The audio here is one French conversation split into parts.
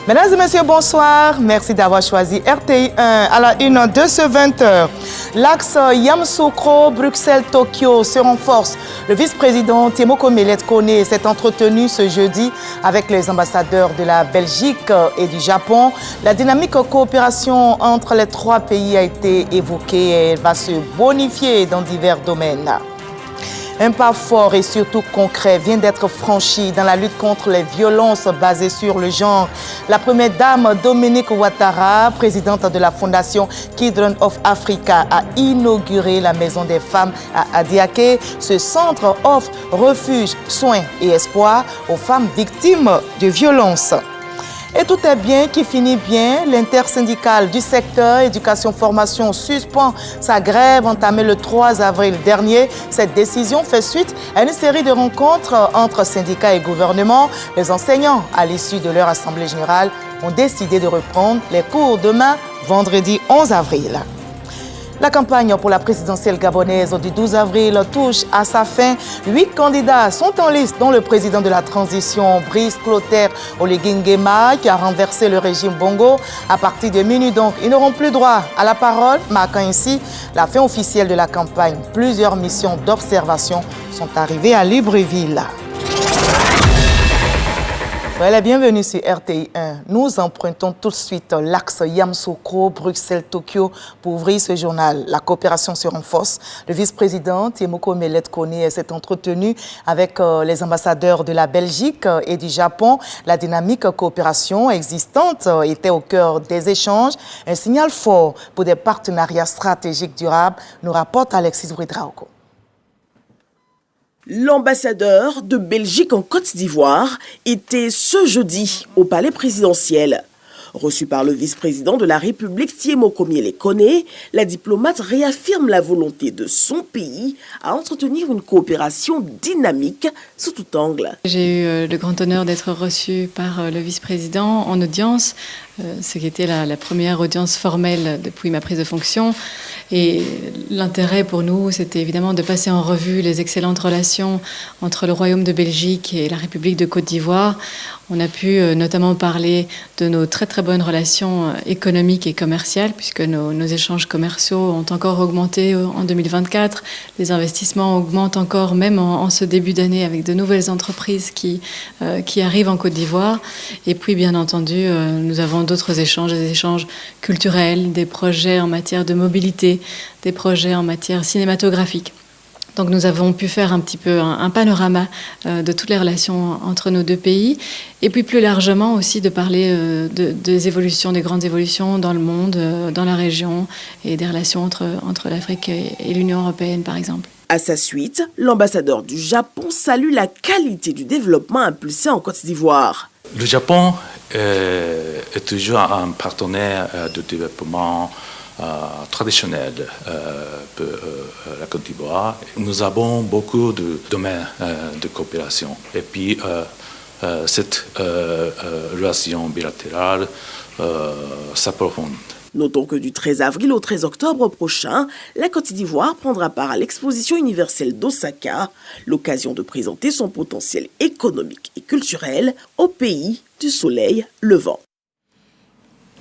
Mesdames et messieurs, bonsoir. Merci d'avoir choisi RTI 1 à la une de ce 20h. L'axe Yamoussoukro, Bruxelles-Tokyo se renforce. Le vice-président Témoko Mélet Koné s'est entretenu ce jeudi avec les ambassadeurs de la Belgique et du Japon. La dynamique coopération entre les trois pays a été évoquée et elle va se bonifier dans divers domaines. Un pas fort et surtout concret vient d'être franchi dans la lutte contre les violences basées sur le genre. La première dame Dominique Ouattara, présidente de la fondation Children of Africa, a inauguré la maison des femmes à Adiaké. Ce centre offre refuge, soins et espoir aux femmes victimes de violences. Et tout est bien qui finit bien. L'intersyndicale du secteur éducation-formation suspend sa grève entamée le 3 avril dernier. Cette décision fait suite à une série de rencontres entre syndicats et gouvernement. Les enseignants, à l'issue de leur assemblée générale, ont décidé de reprendre les cours demain, vendredi 11 avril. La campagne pour la présidentielle gabonaise du 12 avril touche à sa fin. 8 candidats sont en liste, dont le président de la transition, Brice Clotaire Oligui-Nguema, qui a renversé le régime Bongo. À partir de minuit, donc, ils n'auront plus droit à la parole, marquant ainsi la fin officielle de la campagne. Plusieurs missions d'observation sont arrivées à Libreville. Soyez la bienvenue sur RTI 1. Nous empruntons tout de suite l'axe Yamoussoukro, Bruxelles-Tokyo pour ouvrir ce journal. La coopération se renforce. Le vice-président Témoko Mélet Koné s'est entretenu avec les ambassadeurs de la Belgique et du Japon. La dynamique coopération existante était au cœur des échanges. Un signal fort pour des partenariats stratégiques durables, nous rapporte Alexis Ouedraogo. L'ambassadeur de Belgique en Côte d'Ivoire était ce jeudi au palais présidentiel. Reçu par le vice-président de la République Témoko Mélet Koné, la diplomate réaffirme la volonté de son pays à entretenir une coopération dynamique sous tout angle. J'ai eu le grand honneur d'être reçu par le vice-président en audience, ce qui était la première audience formelle depuis ma prise de fonction. Et l'intérêt pour nous, c'était évidemment de passer en revue les excellentes relations entre le Royaume de Belgique et la République de Côte d'Ivoire. On a pu notamment parler de nos très très bonnes relations économiques et commerciales, puisque nos échanges commerciaux ont encore augmenté en 2024. Les investissements augmentent encore, même en ce début d'année, avec de nouvelles entreprises qui arrivent en Côte d'Ivoire. Et puis, bien entendu, nous avons d'autres échanges, des échanges culturels, des projets en matière de mobilité, des projets en matière cinématographique. Donc nous avons pu faire un petit peu un panorama de toutes les relations entre nos deux pays et puis plus largement aussi de parler des évolutions, des grandes évolutions dans le monde, dans la région et des relations entre l'Afrique et l'Union européenne par exemple. À sa suite, l'ambassadeur du Japon salue la qualité du développement impulsé en Côte d'Ivoire. Le Japon est toujours un partenaire de développement traditionnel pour la Côte d'Ivoire. Nous avons beaucoup de domaines de coopération. Et puis, cette relation bilatérale s'approfondit. Notons que du 13 avril au 13 octobre prochain, la Côte d'Ivoire prendra part à l'exposition universelle d'Osaka, l'occasion de présenter son potentiel économique et culturel au pays du soleil levant.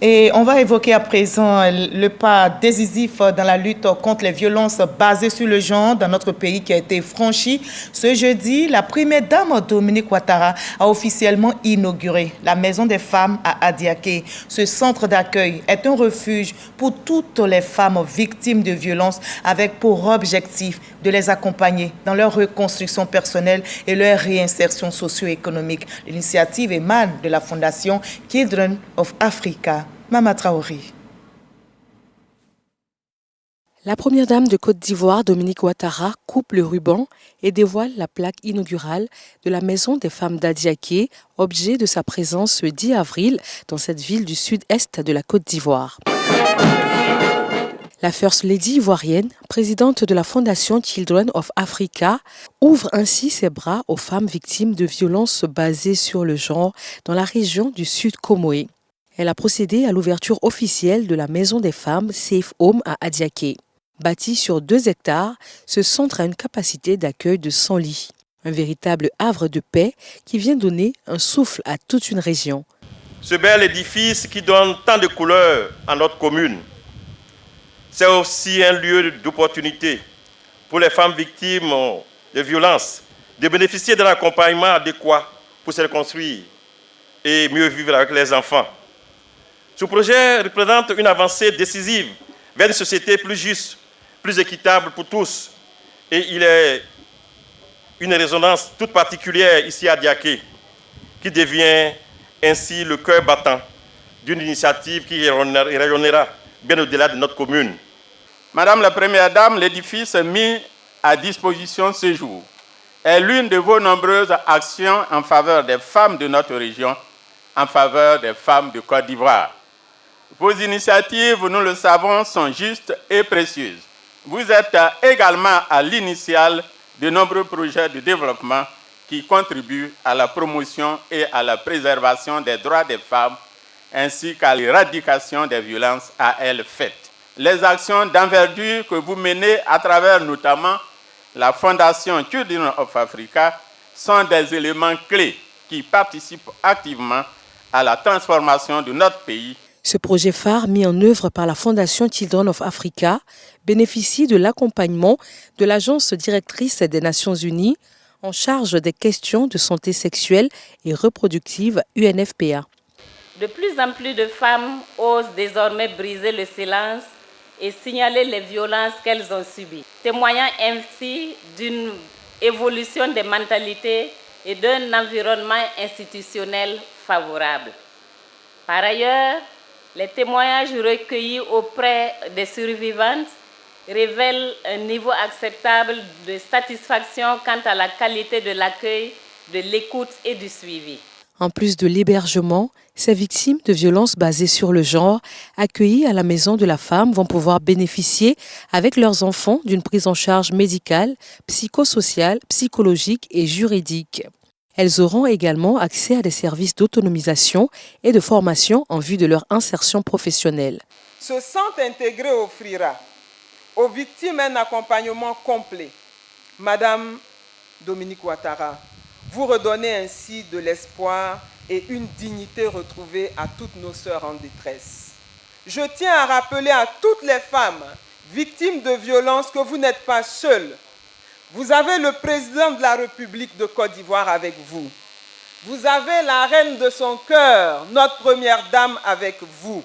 Et on va évoquer à présent le pas décisif dans la lutte contre les violences basées sur le genre dans notre pays qui a été franchi. Ce jeudi, la première dame Dominique Ouattara a officiellement inauguré la Maison des femmes à Adiaké. Ce centre d'accueil est un refuge pour toutes les femmes victimes de violences avec pour objectif de les accompagner dans leur reconstruction personnelle et leur réinsertion socio-économique. L'initiative émane de la fondation Children of Africa. Mama Traoré. La première dame de Côte d'Ivoire, Dominique Ouattara, coupe le ruban et dévoile la plaque inaugurale de la Maison des femmes d'Adiaké, objet de sa présence ce 10 avril dans cette ville du sud-est de la Côte d'Ivoire. La First Lady ivoirienne, présidente de la fondation Children of Africa, ouvre ainsi ses bras aux femmes victimes de violences basées sur le genre dans la région du Sud Comoé. Elle a procédé à l'ouverture officielle de la Maison des femmes Safe Home à Adiaké. Bâti sur 2 hectares, ce centre a une capacité d'accueil de 100 lits. Un véritable havre de paix qui vient donner un souffle à toute une région. ce bel édifice qui donne tant de couleurs à notre commune. C'est aussi un lieu d'opportunité pour les femmes victimes de violences de bénéficier d'un accompagnement adéquat pour se reconstruire et mieux vivre avec les enfants. Ce projet représente une avancée décisive vers une société plus juste, plus équitable pour tous. Et il est une résonance toute particulière ici à Diaké, qui devient ainsi le cœur battant d'une initiative qui rayonnera bien au-delà de notre commune. Madame la Première Dame, l'édifice mis à disposition ce jour est l'une de vos nombreuses actions en faveur des femmes de notre région, en faveur des femmes de Côte d'Ivoire. Vos initiatives, nous le savons, sont justes et précieuses. Vous êtes également à l'initiale de nombreux projets de développement qui contribuent à la promotion et à la préservation des droits des femmes, ainsi qu'à l'éradication des violences à elles faites. Les actions d'envergure que vous menez à travers notamment la Fondation Children of Africa sont des éléments clés qui participent activement à la transformation de notre pays. Ce projet phare mis en œuvre par la Fondation Children of Africa bénéficie de l'accompagnement de l'Agence directrice des Nations Unies en charge des questions de santé sexuelle et reproductive UNFPA. De plus en plus de femmes osent désormais briser le silence et signaler les violences qu'elles ont subies, témoignant ainsi d'une évolution des mentalités et d'un environnement institutionnel favorable. Par ailleurs, les témoignages recueillis auprès des survivantes révèlent un niveau acceptable de satisfaction quant à la qualité de l'accueil, de l'écoute et du suivi. En plus de l'hébergement, ces victimes de violences basées sur le genre, accueillies à la Maison de la Femme, vont pouvoir bénéficier avec leurs enfants d'une prise en charge médicale, psychosociale, psychologique et juridique. Elles auront également accès à des services d'autonomisation et de formation en vue de leur insertion professionnelle. Ce centre intégré offrira aux victimes un accompagnement complet. Madame Dominique Ouattara, vous redonnez ainsi de l'espoir et une dignité retrouvée à toutes nos sœurs en détresse. Je tiens à rappeler à toutes les femmes victimes de violences que vous n'êtes pas seules. Vous avez le président de la République de Côte d'Ivoire avec vous. Vous avez la reine de son cœur, notre première dame, avec vous.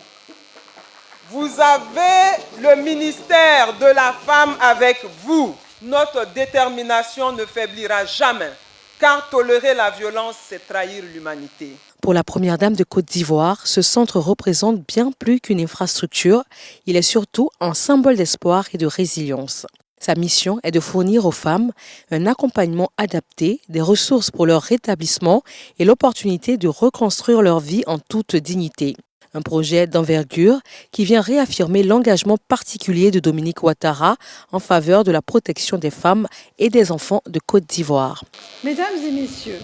Vous avez le ministère de la femme avec vous. Notre détermination ne faiblira jamais, car tolérer la violence, c'est trahir l'humanité. Pour la Première Dame de Côte d'Ivoire, ce centre représente bien plus qu'une infrastructure. Il est surtout un symbole d'espoir et de résilience. Sa mission est de fournir aux femmes un accompagnement adapté, des ressources pour leur rétablissement et l'opportunité de reconstruire leur vie en toute dignité. Un projet d'envergure qui vient réaffirmer l'engagement particulier de Dominique Ouattara en faveur de la protection des femmes et des enfants de Côte d'Ivoire. Mesdames et messieurs,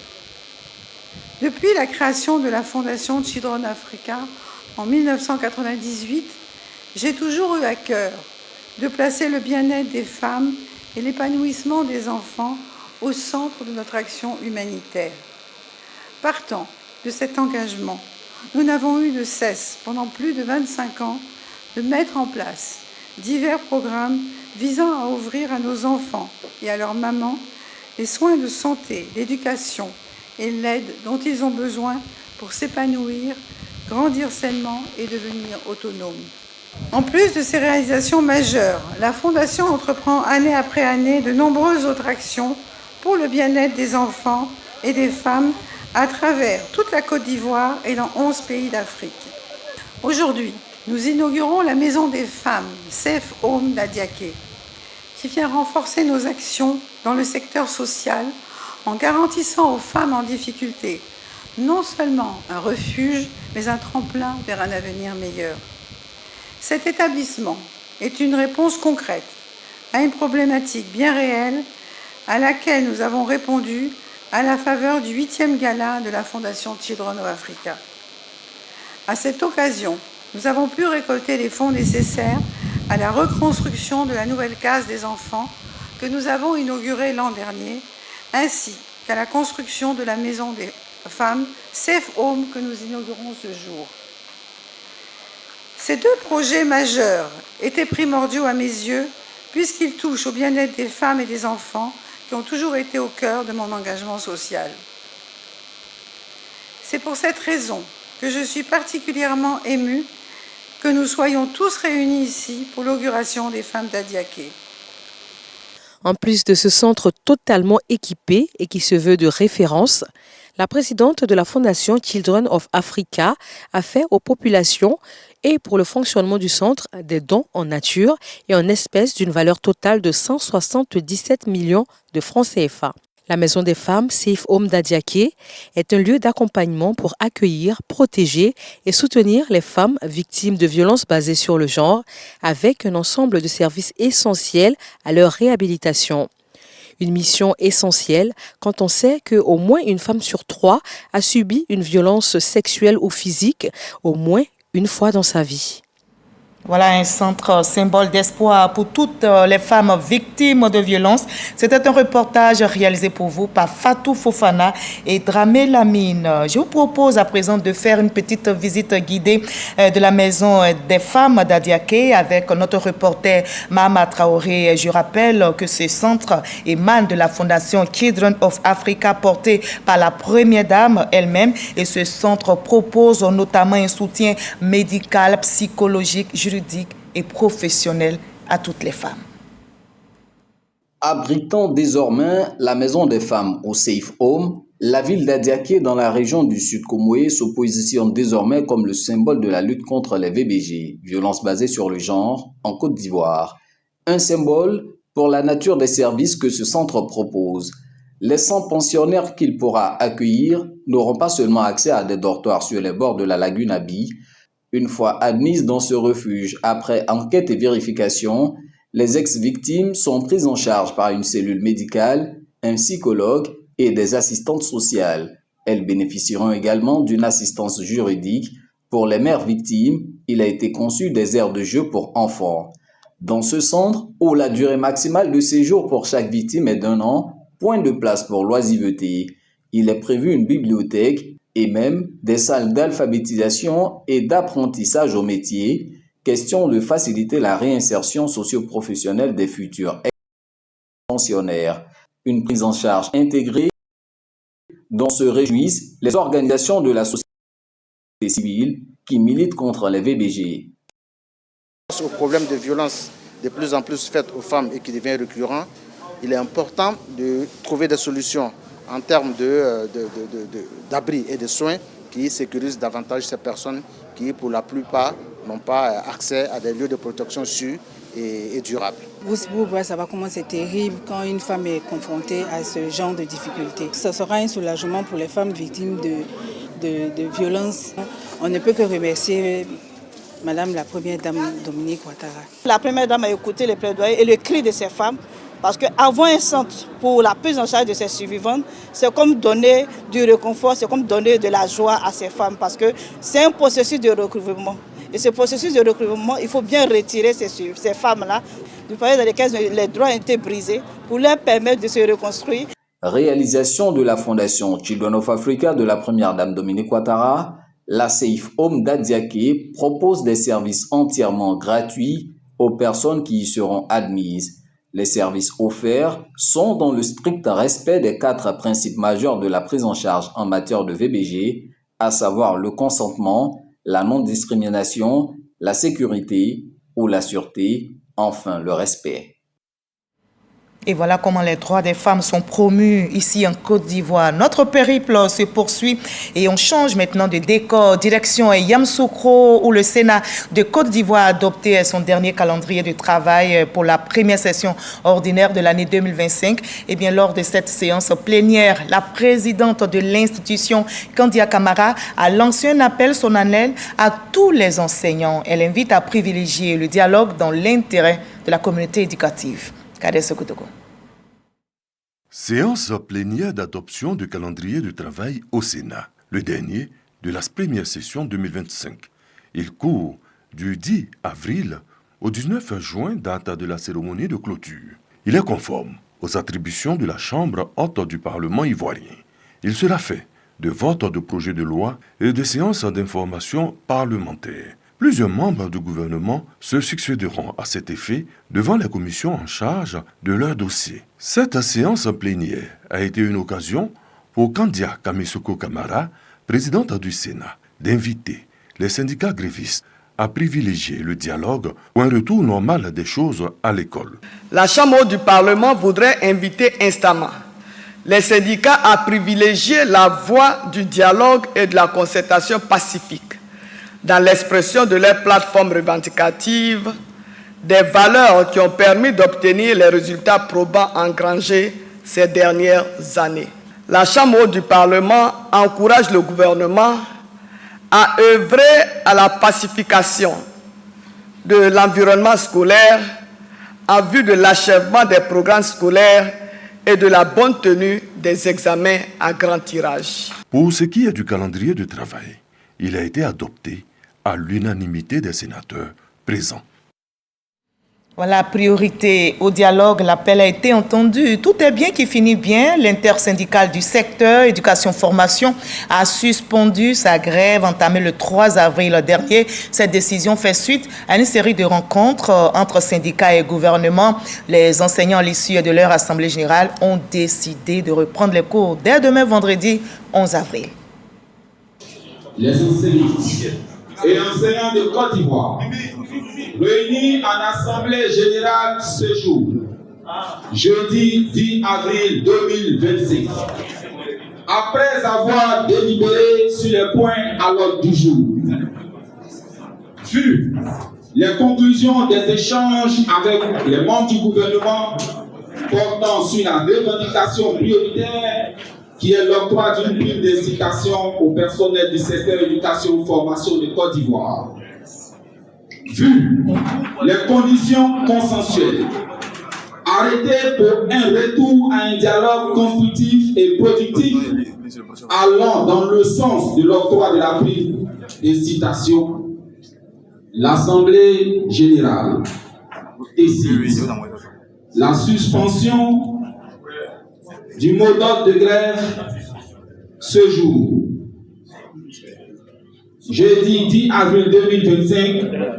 depuis la création de la Fondation Children Africa en 1998, j'ai toujours eu à cœur de placer le bien-être des femmes et l'épanouissement des enfants au centre de notre action humanitaire. Partant de cet engagement, nous n'avons eu de cesse, pendant plus de 25 ans, de mettre en place divers programmes visant à ouvrir à nos enfants et à leurs mamans les soins de santé, l'éducation et l'aide dont ils ont besoin pour s'épanouir, grandir sainement et devenir autonomes. En plus de ces réalisations majeures, la Fondation entreprend année après année de nombreuses autres actions pour le bien-être des enfants et des femmes à travers toute la Côte d'Ivoire et dans 11 pays d'Afrique. Aujourd'hui, nous inaugurons la Maison des Femmes, Safe Home d'Adiaké, qui vient renforcer nos actions dans le secteur social en garantissant aux femmes en difficulté non seulement un refuge, mais un tremplin vers un avenir meilleur. Cet établissement est une réponse concrète à une problématique bien réelle à laquelle nous avons répondu à la faveur du 8e gala de la Fondation Children of Africa. À cette occasion, nous avons pu récolter les fonds nécessaires à la reconstruction de la nouvelle case des enfants que nous avons inaugurée l'an dernier, ainsi qu'à la construction de la Maison des femmes Safe Home que nous inaugurons ce jour. Ces deux projets majeurs étaient primordiaux à mes yeux puisqu'ils touchent au bien-être des femmes et des enfants qui ont toujours été au cœur de mon engagement social. C'est pour cette raison que je suis particulièrement émue que nous soyons tous réunis ici pour l'inauguration des femmes d'Adiaké. En plus de ce centre totalement équipé et qui se veut de référence, la présidente de la Fondation Children of Africa a fait aux populations et pour le fonctionnement du centre des dons en nature et en espèces d'une valeur totale de 177 millions de francs CFA. La Maison des femmes Safe Home d'Adiaké est un lieu d'accompagnement pour accueillir, protéger et soutenir les femmes victimes de violences basées sur le genre avec un ensemble de services essentiels à leur réhabilitation. Une mission essentielle quand on sait qu'au moins une femme sur 3 a subi une violence sexuelle ou physique au moins une fois dans sa vie. Voilà un centre symbole d'espoir pour toutes les femmes victimes de violences. C'était un reportage réalisé pour vous par Fatou Fofana et Dramé Lamine. Je vous propose à présent de faire une petite visite guidée de la Maison des femmes d'Adiaké avec notre reporter Mahama Traoré. Je rappelle que ce centre émane de la Fondation Children of Africa portée par la première dame elle-même et ce centre propose notamment un soutien médical, psychologique, juridique et professionnel à toutes les femmes. Abritant désormais la Maison des femmes au Safe Home, la ville d'Adiaké dans la région du Sud Komoé se positionne désormais comme le symbole de la lutte contre les VBG, violences basées sur le genre, en Côte d'Ivoire. Un symbole pour la nature des services que ce centre propose. Les 100 pensionnaires qu'il pourra accueillir n'auront pas seulement accès à des dortoirs sur les bords de la lagune Abi. Une fois admises dans ce refuge, après enquête et vérification, les ex-victimes sont prises en charge par une cellule médicale, un psychologue et des assistantes sociales. Elles bénéficieront également d'une assistance juridique. Pour les mères victimes, il a été conçu des aires de jeu pour enfants. Dans ce centre, où la durée maximale de séjour pour chaque victime est d'1 an, point de place pour l'oisiveté. Il est prévu une bibliothèque et même des salles d'alphabétisation et d'apprentissage au métier, question de faciliter la réinsertion socio-professionnelle des futurs pensionnaires. Une prise en charge intégrée dont se réjouissent les organisations de la société civile qui militent contre les VBG. Au problème de violence de plus en plus faites aux femmes et qui devient récurrent, il est important de trouver des solutions en termes d'abri et de soins qui sécurisent davantage ces personnes qui, pour la plupart, n'ont pas accès à des lieux de protection sûrs et durables. Vous pouvez savoir comment c'est terrible quand une femme est confrontée à ce genre de difficultés. Ce sera un soulagement pour les femmes victimes de violences. On ne peut que remercier Madame la Première Dame Dominique Ouattara. La Première Dame a écouté les plaidoyers et le cri de ces femmes. Parce qu'avoir un centre pour la prise en charge de ces survivantes, c'est comme donner du réconfort, c'est comme donner de la joie à ces femmes. Parce que c'est un processus de recouvrement. Et ce processus de recouvrement, il faut bien retirer ces femmes-là du foyer dans lesquelles les droits ont été brisés pour leur permettre de se reconstruire. Réalisation de la Fondation Children of Africa de la Première Dame Dominique Ouattara, la Safe Home d'Adiaké propose des services entièrement gratuits aux personnes qui y seront admises. Les services offerts sont dans le strict respect des 4 principes majeurs de la prise en charge en matière de VBG, à savoir le consentement, la non-discrimination, la sécurité ou la sûreté, enfin le respect. Et voilà comment les droits des femmes sont promus ici en Côte d'Ivoire. Notre périple se poursuit et on change maintenant de décor. Direction Yamoussoukro où le Sénat de Côte d'Ivoire a adopté son dernier calendrier de travail pour la première session ordinaire de l'année 2025. Et bien lors de cette séance plénière, la présidente de l'institution, Kandia Camara, a lancé un appel solennel à tous les enseignants. Elle invite à privilégier le dialogue dans l'intérêt de la communauté éducative. Séance plénière d'adoption du calendrier de travail au Sénat, le dernier de la première session 2025. Il court du 10 avril au 19 juin, date de la cérémonie de clôture. Il est conforme aux attributions de la Chambre haute du Parlement ivoirien. Il sera fait de vote de projets de loi et de séances d'information parlementaire. Plusieurs membres du gouvernement se succéderont à cet effet devant les commissions en charge de leur dossier. Cette séance plénière a été une occasion pour Kandia Kamisoko Kamara, présidente du Sénat, d'inviter les syndicats grévistes à privilégier le dialogue ou un retour normal des choses à l'école. La Chambre du Parlement voudrait inviter instamment les syndicats à privilégier la voie du dialogue et de la concertation pacifique dans l'expression de leurs plateformes revendicatives, des valeurs qui ont permis d'obtenir les résultats probants engrangés ces dernières années. La Chambre du Parlement encourage le gouvernement à œuvrer à la pacification de l'environnement scolaire en vue de l'achèvement des programmes scolaires et de la bonne tenue des examens à grand tirage. Pour ce qui est du calendrier de travail, il a été adopté à l'unanimité des sénateurs présents. Voilà, priorité au dialogue, l'appel a été entendu. Tout est bien qui finit bien. L'intersyndicale du secteur éducation-formation a suspendu sa grève entamée le 3 avril dernier. Cette décision fait suite à une série de rencontres entre syndicats et gouvernement. Les enseignants à l'issue de leur assemblée générale ont décidé de reprendre les cours dès demain vendredi 11 avril. Les enseignants et enseignants de Côte d'Ivoire réunis en assemblée générale ce jour, jeudi 10 avril 2025, après avoir délibéré sur les points à l'ordre du jour. Vu les conclusions des échanges avec les membres du gouvernement portant sur la revendication prioritaire qui est l'octroi d'une prime d'incitation au personnel du secteur éducation-formation de Côte d'Ivoire. Vu les conditions consensuelles, arrêtées pour un retour à un dialogue constructif et productif allant dans le sens de l'octroi de la prime d'incitation, l'Assemblée générale décide la suspension du mot d'ordre de grève ce jour, jeudi 10 avril 2025,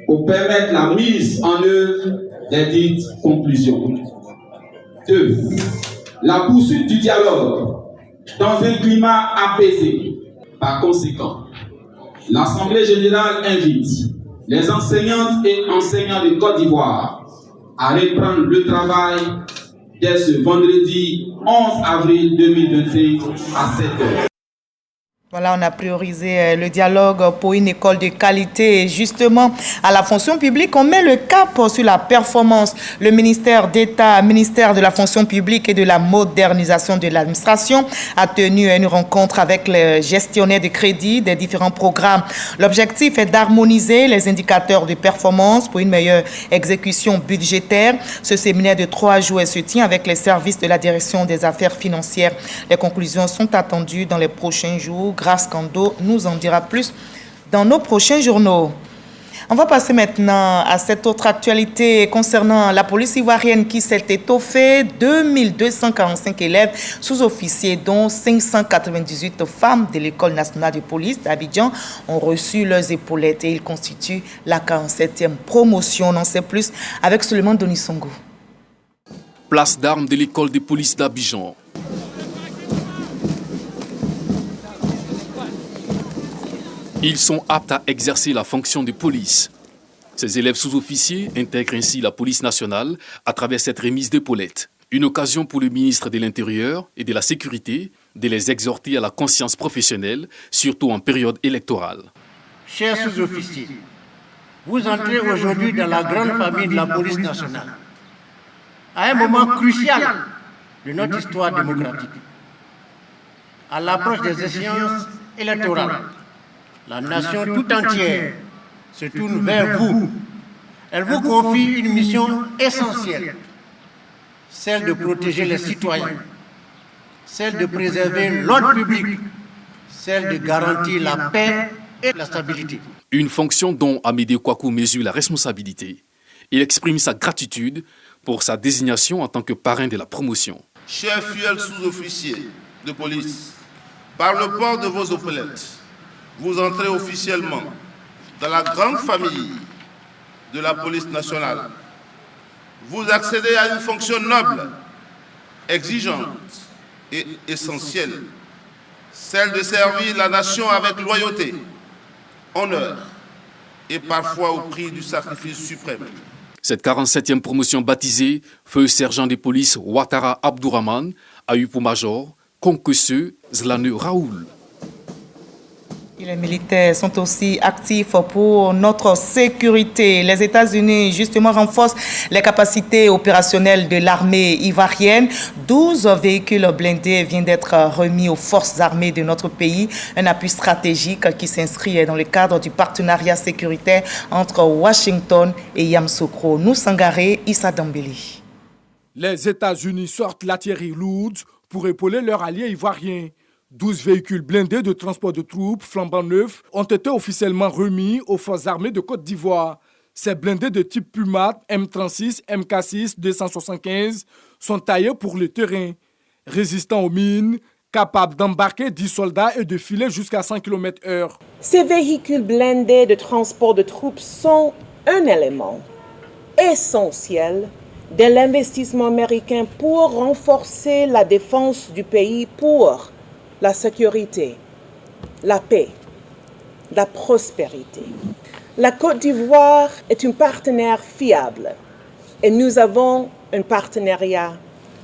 pour permettre la mise en œuvre des dites conclusions. 2. La poursuite du dialogue dans un climat apaisé. Par conséquent, l'Assemblée générale invite les enseignantes et enseignants de Côte d'Ivoire à reprendre le travail dès ce vendredi 11 avril 2025 à 7h. Voilà, on a priorisé le dialogue pour une école de qualité. Et justement, à la fonction publique, on met le cap sur la performance. Le ministère d'État, ministère de la fonction publique et de la modernisation de l'administration a tenu une rencontre avec les gestionnaires de crédit des différents programmes. L'objectif est d'harmoniser les indicateurs de performance pour une meilleure exécution budgétaire. Ce séminaire de 3 jours se tient avec les services de la direction des affaires financières. Les conclusions sont attendues dans les prochains jours. Grâce Kando nous en dira plus dans nos prochains journaux. On va passer maintenant à cette autre actualité concernant la police ivoirienne qui s'est étoffée. 2245 élèves sous-officiers, dont 598 femmes de l'École nationale de police d'Abidjan, ont reçu leurs épaulettes et ils constituent la 47e promotion. On en sait plus avec Suleiman Donisongo. Place d'armes de l'École de police d'Abidjan. Ils sont aptes à exercer la fonction de police. Ces élèves sous-officiers intègrent ainsi la police nationale à travers cette remise d'épaulettes. Une occasion pour le ministre de l'Intérieur et de la Sécurité de les exhorter à la conscience professionnelle, surtout en période électorale. Chers sous-officiers, vous entrez aujourd'hui dans la grande famille de la police nationale, à un moment crucial de notre histoire démocratique. À l'approche des échéances électorales, la nation tout entière se tourne vers vous. Elle vous confie une mission essentielle, celle de protéger les citoyens, celle de préserver l'ordre public, celle de garantir la paix et la stabilité. Une fonction dont Amédée Kouakou mesure la responsabilité. Il exprime sa gratitude pour sa désignation en tant que parrain de la promotion. Chers fidèles sous-officiers de police, Par le port de vos épaulettes, vous entrez officiellement dans la grande famille de la police nationale. Vous accédez à une fonction noble, exigeante et essentielle, celle de servir la nation avec loyauté, honneur et parfois au prix du sacrifice suprême. Cette 47e promotion baptisée Feu sergent de police Ouattara Abdourahmane a eu pour major Konkweseu Zlane Raoul. Les militaires sont aussi actifs pour notre sécurité. Les États-Unis, justement, renforcent les capacités opérationnelles de l'armée ivoirienne. 12 véhicules blindés viennent d'être remis aux forces armées de notre pays. Un appui stratégique qui s'inscrit dans le cadre du partenariat sécuritaire entre Washington et Yamoussoukro. Nous Sangaré, Issa Dambélé. Les États-Unis sortent l'artillerie lourde pour épauler leurs alliés ivoiriens. 12 véhicules blindés de transport de troupes flambant neufs ont été officiellement remis aux forces armées de Côte d'Ivoire. Ces blindés de type Puma, M36, MK6, 275 sont taillés pour le terrain. Résistants aux mines, capables d'embarquer 10 soldats et de filer jusqu'à 100 km/h. Ces véhicules blindés de transport de troupes sont un élément essentiel de l'investissement américain pour renforcer la défense du pays, pour la sécurité, la paix, la prospérité. La Côte d'Ivoire est un partenaire fiable et nous avons un partenariat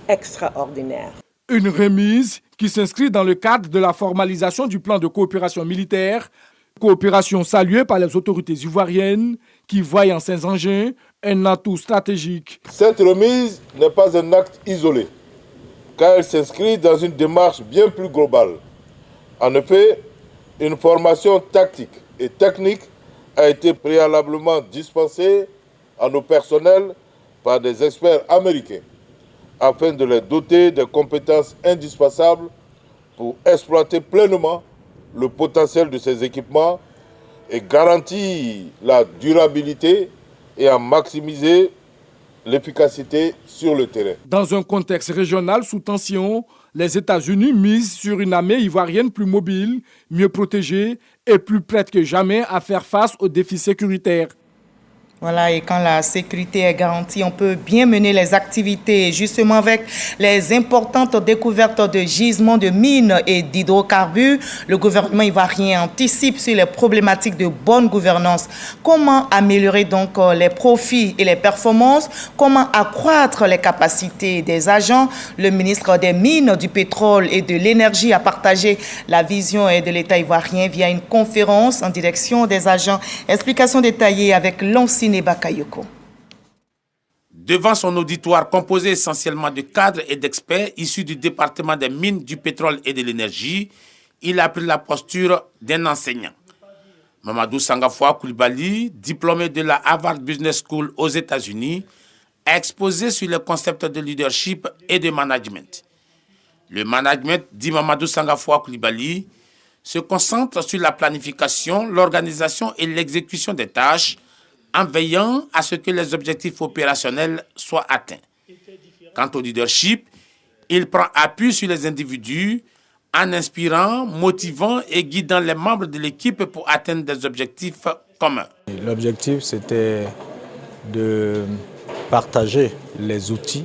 extraordinaire. Une remise qui s'inscrit dans le cadre de la formalisation du plan de coopération militaire, coopération saluée par les autorités ivoiriennes qui voient en ces engins un atout stratégique. Cette remise n'est pas un acte isolé, car elle s'inscrit dans une démarche bien plus globale. En effet, une formation tactique et technique a été préalablement dispensée à nos personnels par des experts américains, afin de les doter des compétences indispensables pour exploiter pleinement le potentiel de ces équipements et garantir la durabilité et en maximiser l'efficacité sur le terrain. Dans un contexte régional sous tension, les États-Unis misent sur une armée ivoirienne plus mobile, mieux protégée et plus prête que jamais à faire face aux défis sécuritaires. Voilà, et quand la sécurité est garantie, on peut bien mener les activités, justement avec les importantes découvertes de gisements de mines et d'hydrocarbures. Le gouvernement ivoirien anticipe sur les problématiques de bonne gouvernance. Comment améliorer donc les profits et les performances? Comment accroître les capacités des agents? Le ministre des Mines, du Pétrole et de l'Énergie a partagé la vision de l'État ivoirien via une conférence en direction des agents. Explication détaillée avec l'ancien Bakayoko. Devant son auditoire composé essentiellement de cadres et d'experts issus du département des mines, du pétrole et de l'énergie, il a pris la posture d'un enseignant. Mamadou Sangafoua Koulibaly, diplômé de la Harvard Business School aux États-Unis, a exposé sur le concept de leadership et de management. Le management, dit Mamadou Sangafoua Koulibaly, se concentre sur la planification, l'organisation et l'exécution des tâches, en veillant à ce que les objectifs opérationnels soient atteints. Quant au leadership, il prend appui sur les individus en inspirant, motivant et guidant les membres de l'équipe pour atteindre des objectifs communs. L'objectif, c'était de partager les outils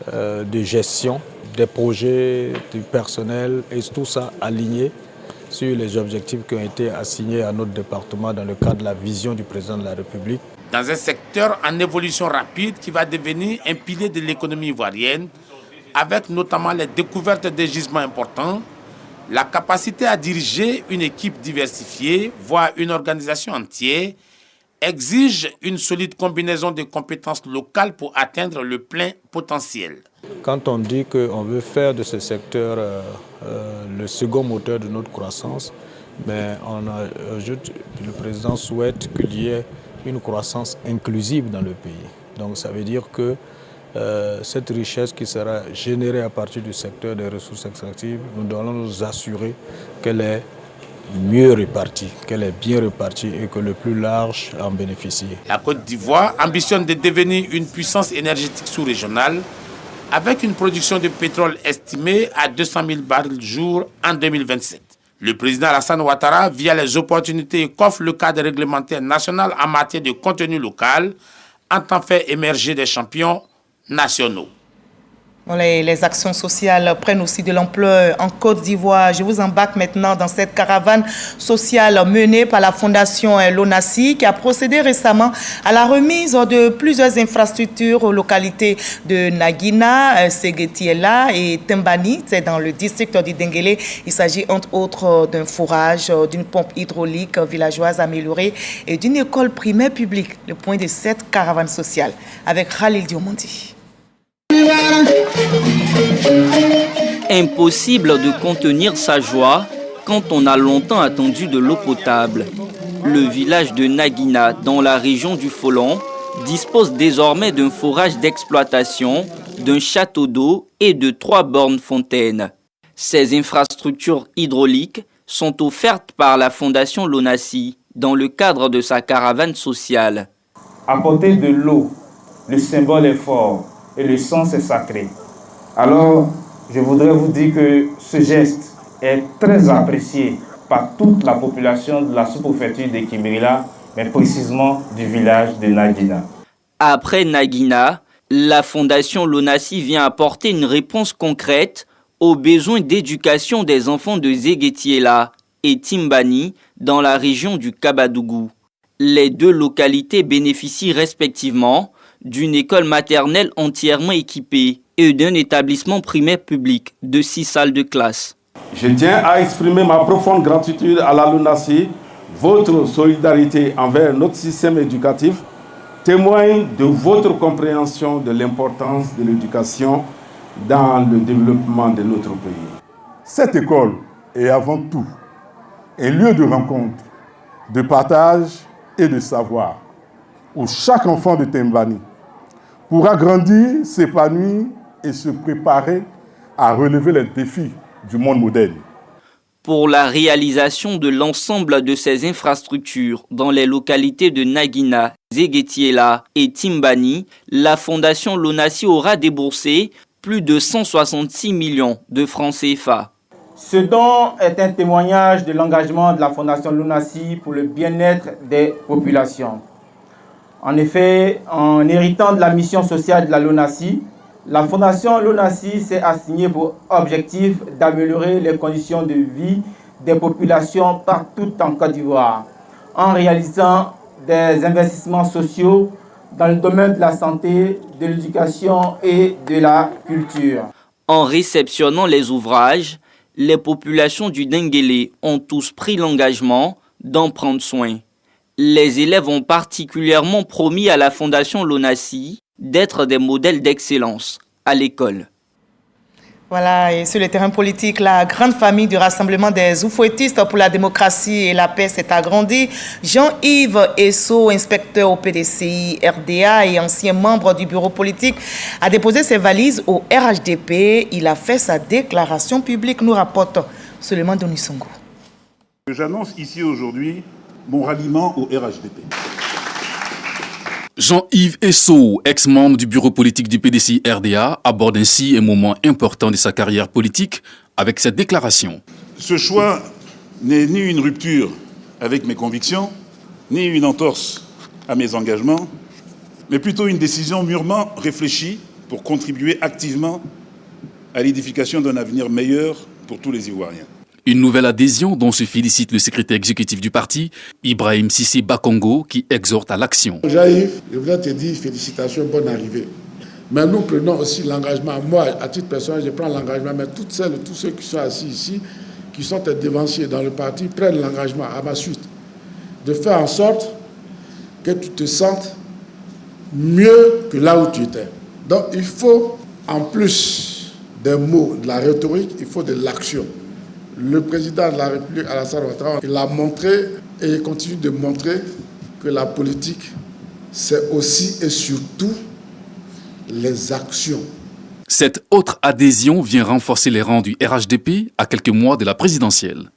de gestion des projets, du personnel et tout ça aligné sur les objectifs qui ont été assignés à notre département dans le cadre de la vision du président de la République. Dans un secteur en évolution rapide qui va devenir un pilier de l'économie ivoirienne, avec notamment les découvertes de gisements importants, la capacité à diriger une équipe diversifiée, voire une organisation entière, exige une solide combinaison de compétences locales pour atteindre le plein potentiel. Quand on dit qu'on veut faire de ce secteur le second moteur de notre croissance, mais on ajoute que le président souhaite qu'il y ait une croissance inclusive dans le pays. Donc ça veut dire que cette richesse qui sera générée à partir du secteur des ressources extractives, nous devons nous assurer qu'elle est mieux répartie, qu'elle est bien répartie et que le plus large en bénéficie. La Côte d'Ivoire ambitionne de devenir une puissance énergétique sous-régionale avec une production de pétrole estimée à 200 000 barils jour en 2027. Le président Alassane Ouattara, via les opportunités qu'offre le cadre réglementaire national en matière de contenu local, entend faire émerger des champions nationaux. Les actions sociales prennent aussi de l'ampleur en Côte d'Ivoire. Je vous embarque maintenant dans cette caravane sociale menée par la Fondation Lonasi qui a procédé récemment à la remise de plusieurs infrastructures aux localités de Naguina, Seguetiela et Tembani. C'est dans le district du Denguélé. Il s'agit entre autres d'un forage, d'une pompe hydraulique villageoise améliorée et d'une école primaire publique. Le point de cette caravane sociale avec Khalil Diomandi. Impossible de contenir sa joie quand on a longtemps attendu de l'eau potable. Le village de Naguina, dans la région du Folon, dispose désormais d'un forage d'exploitation, d'un château d'eau et de 3 bornes fontaines. Ces infrastructures hydrauliques sont offertes par la Fondation Lonasi dans le cadre de sa caravane sociale. Apporter de l'eau, le symbole est fort et le sens est sacré. Alors, je voudrais vous dire que ce geste est très apprécié par toute la population de la sous-préfecture de Kimbirila, mais précisément du village de Naguina. Après Naguina, la Fondation Lonasi vient apporter une réponse concrète aux besoins d'éducation des enfants de Seguetiela et Timbani dans la région du Kabadougou. Les 2 localités bénéficient respectivement d'une école maternelle entièrement équipée et d'un établissement primaire public de 6 salles de classe. Je tiens à exprimer ma profonde gratitude à la Lonasi. Votre solidarité envers notre système éducatif témoigne de votre compréhension de l'importance de l'éducation dans le développement de notre pays. Cette école est avant tout un lieu de rencontre, de partage et de savoir, où chaque enfant de Tembani pourra grandir, s'épanouir et se préparer à relever les défis du monde moderne. Pour la réalisation de l'ensemble de ces infrastructures dans les localités de Naguina, Seguetiela et Timbani, la Fondation Lonasi aura déboursé plus de 166 millions de francs CFA. Ce don est un témoignage de l'engagement de la Fondation Lonasi pour le bien-être des populations. En effet, en héritant de la mission sociale de la Lonasi, la Fondation Lonasi s'est assignée pour objectif d'améliorer les conditions de vie des populations partout en Côte d'Ivoire, en réalisant des investissements sociaux dans le domaine de la santé, de l'éducation et de la culture. En réceptionnant les ouvrages, les populations du Denguélé ont tous pris l'engagement d'en prendre soin. Les élèves ont particulièrement promis à la Fondation Lonasi d'être des modèles d'excellence à l'école. Voilà, et sur le terrain politique, la grande famille du Rassemblement des Oufouettistes pour la démocratie et la paix s'est agrandie. Jean-Yves Esso, inspecteur au PDCI RDA et ancien membre du bureau politique, a déposé ses valises au RHDP. Il a fait sa déclaration publique, nous rapporte Suleiman Donisongo. J'annonce ici aujourd'hui mon ralliement au RHDP. Jean-Yves Esso, ex-membre du bureau politique du PDCI RDA, aborde ainsi un moment important de sa carrière politique avec cette déclaration. Ce choix n'est ni une rupture avec mes convictions, ni une entorse à mes engagements, mais plutôt une décision mûrement réfléchie pour contribuer activement à l'édification d'un avenir meilleur pour tous les Ivoiriens. Une nouvelle adhésion dont se félicite le secrétaire exécutif du parti, Ibrahim Sissi Bakongo, qui exhorte à l'action. Jean-Yves, je voulais te dire félicitations, bonne arrivée. Mais nous prenons aussi l'engagement, moi à titre personnel, je prends l'engagement, mais toutes celles et tous ceux qui sont assis ici, qui sont devanciers dans le parti, prennent l'engagement à ma suite de faire en sorte que tu te sentes mieux que là où tu étais. Donc il faut, en plus des mots, de la rhétorique, il faut de l'action. Le président de la République, Alassane Ouattara, il a montré et il continue de montrer que la politique, c'est aussi et surtout les actions. Cette autre adhésion vient renforcer les rangs du RHDP à quelques mois de la présidentielle.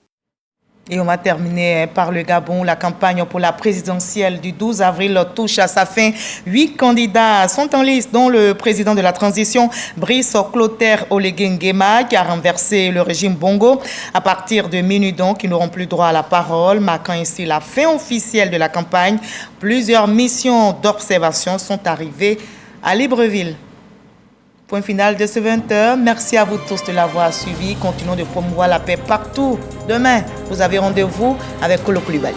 Et on va terminer par le Gabon. La campagne pour la présidentielle du 12 avril touche à sa fin. 8 candidats sont en liste, dont le président de la transition, Brice Clotaire Oligui Nguema, qui a renversé le régime Bongo. À partir de minuit, donc, ils n'auront plus droit à la parole, marquant ainsi la fin officielle de la campagne. Plusieurs missions d'observation sont arrivées à Libreville. Point final de ce 20h. Merci à vous tous de l'avoir suivi. Continuons de promouvoir la paix partout. Demain, vous avez rendez-vous avec Kolo Koulibaly.